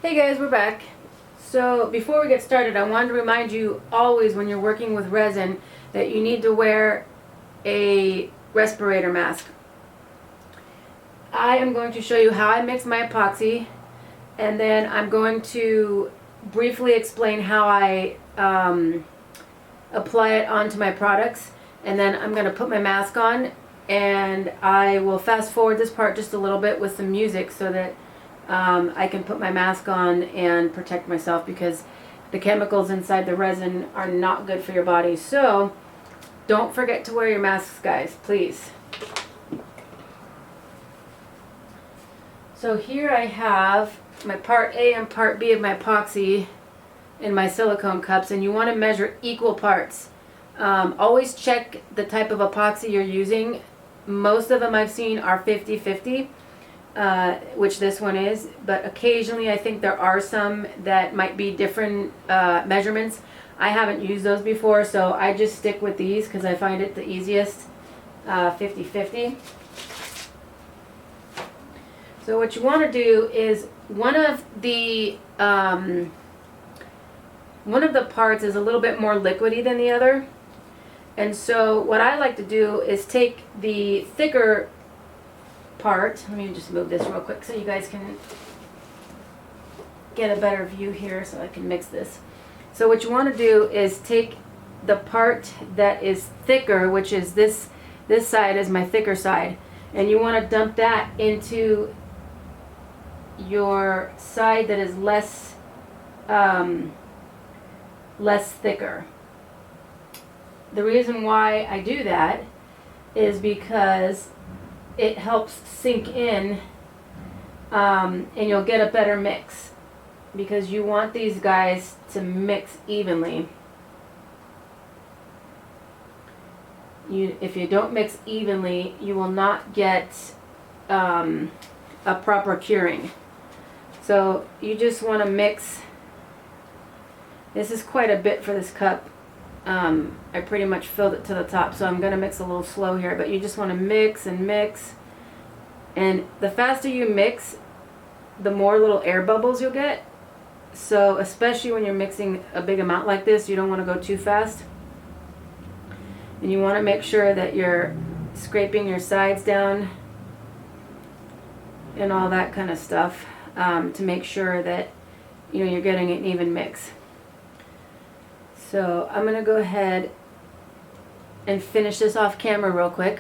Hey guys, we're back. So before we get started, I wanted to remind you always when you're working with resin that you need to wear a respirator mask. I am going to show you how I mix my epoxy, and then I'm going to briefly explain how I apply it onto my products, and then I'm going to put my mask on, and I will fast forward this part just a little bit with some music so that I can put my mask on and protect myself, because the chemicals inside the resin are not good for your body. So don't forget to wear your masks, guys, please. So here I have my part A and part B of my epoxy in my silicone cups, and you want to measure equal parts. Always check the type of epoxy you're using. Most of them I've seen are 50-50. Which this one is, but occasionally I think there are some that might be different measurements. I haven't used those before, so I just stick with these because I find it the easiest, 50-50. So what you want to do is one of the parts is a little bit more liquidy than the other, and so what I like to do is take the thicker part. Let me just move this real quick so you guys can get a better view here so I can mix this. So what you want to do is take the part that is thicker, which is this side is my thicker side, and you want to dump that into your side that is less thicker. The reason why I do that is because it helps sink in, and you'll get a better mix, because you want these guys to mix evenly. If you don't mix evenly, you will not get a proper curing. So you just want to mix. This is quite a bit for this cup. I pretty much filled it to the top, so I'm going to mix a little slow here, but you just want to mix and mix, and the faster you mix, the more little air bubbles you'll get. So especially when you're mixing a big amount like this, you don't want to go too fast, and you want to make sure that you're scraping your sides down and all that kind of stuff, to make sure that you're getting an even mix. So I'm going to go ahead and finish this off camera real quick,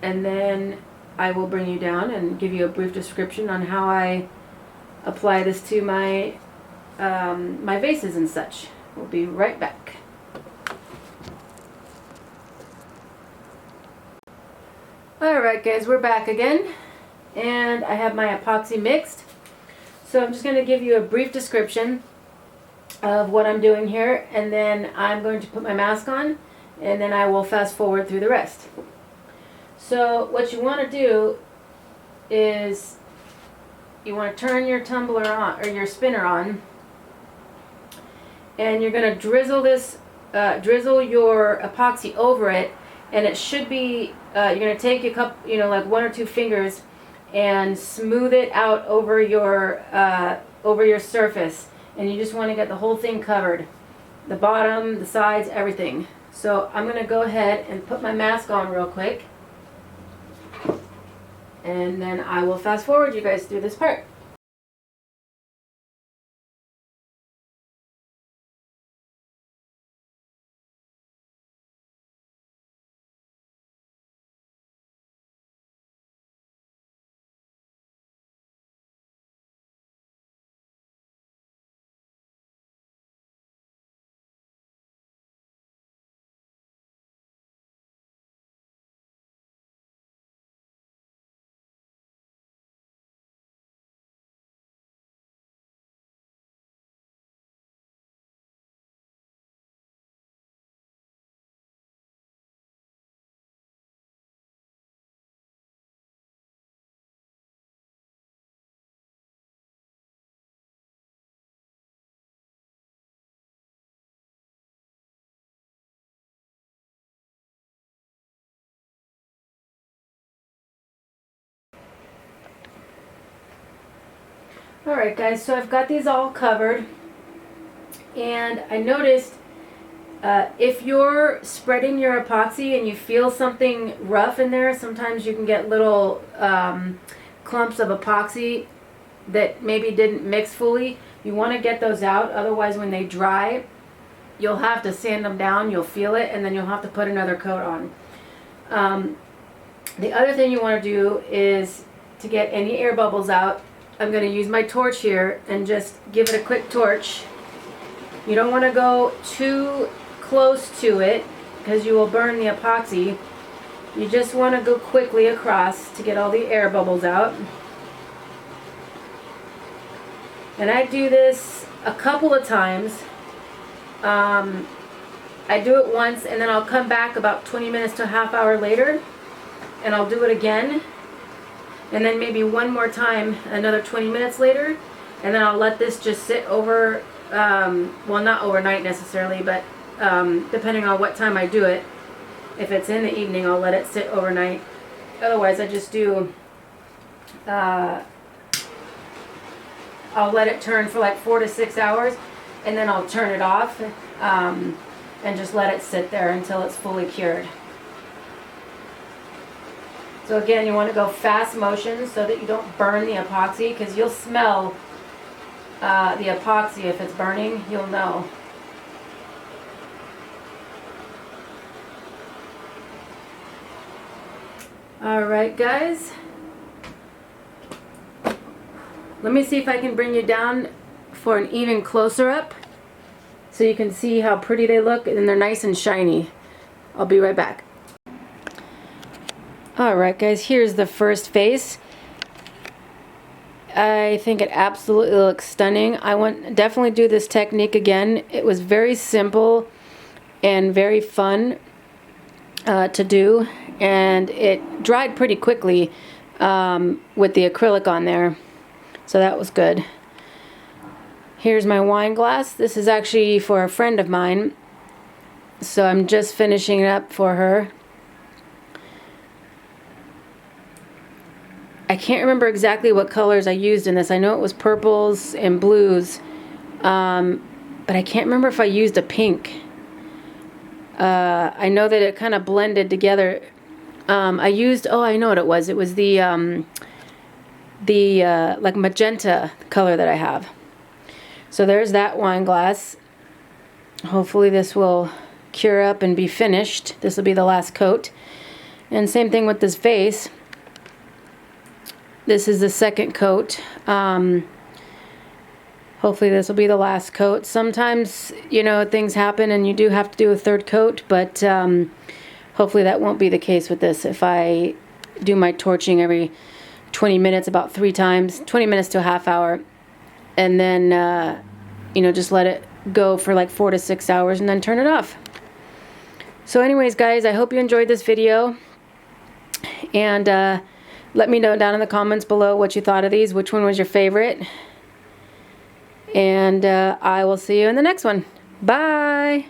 and then I will bring you down and give you a brief description on how I apply this to my my vases and such. We'll be right back. Alright guys, we're back again, and I have my epoxy mixed. So I'm just going to give you a brief description of what I'm doing here, and then I'm going to put my mask on, and then I will fast forward through the rest. So what you want to do is you want to turn your tumbler on, or your spinner on, and you're going to drizzle your epoxy over it, and it should be you're going to take a couple, like 1 or 2 fingers, and smooth it out over your surface. And you just want to get the whole thing covered, the bottom, the sides, everything. So I'm going to go ahead and put my mask on real quick, and then I will fast forward you guys through this part. Alright guys, so I've got these all covered, and I noticed if you're spreading your epoxy and you feel something rough in there, sometimes you can get little clumps of epoxy that maybe didn't mix fully. You want to get those out, otherwise when they dry, you'll have to sand them down, you'll feel it, and then you'll have to put another coat on. The other thing you want to do is to get any air bubbles out. I'm going to use my torch here and just give it a quick torch. You don't want to go too close to it because you will burn the epoxy. You just want to go quickly across to get all the air bubbles out. And I do this a couple of times. I do it once and then I'll come back about 20 minutes to a half hour later and I'll do it again. And then maybe one more time another 20 minutes later, and then I'll let this just sit over, well, not overnight necessarily, but depending on what time I do it. If it's in the evening, I'll let it sit overnight. Otherwise, I just do, I'll let it turn for like 4 to 6 hours, and then I'll turn it off and just let it sit there until it's fully cured. So again, you want to go fast motion so that you don't burn the epoxy, because you'll smell the epoxy if it's burning, you'll know. Alright guys, let me see if I can bring you down for an even closer up so you can see how pretty they look, and they're nice and shiny. I'll be right back. Alright guys, here's the first face. I think it absolutely looks stunning. I want definitely do this technique again. It was very simple and very fun to do, and it dried pretty quickly with the acrylic on there, so that was good. Here's my wine glass. This is actually for a friend of mine, so I'm just finishing it up for her. I can't remember exactly what colors I used in this. I know it was purples and blues, but I can't remember if I used a pink. I know that it kind of blended together. I used, oh, I know what it was. It was the like magenta color that I have. So there's that wine glass. Hopefully this will cure up and be finished. This will be the last coat. And same thing with this vase. This is the second coat. Hopefully this will be the last coat. Sometimes, you know, things happen and you do have to do a third coat, but hopefully that won't be the case with this. If I do my torching every 20 minutes, about 3 times, 20 minutes to a half hour, and then, you know, just let it go for like 4 to 6 hours and then turn it off. So anyways, guys, I hope you enjoyed this video, and let me know down in the comments below what you thought of these, which one was your favorite. And I will see you in the next one. Bye!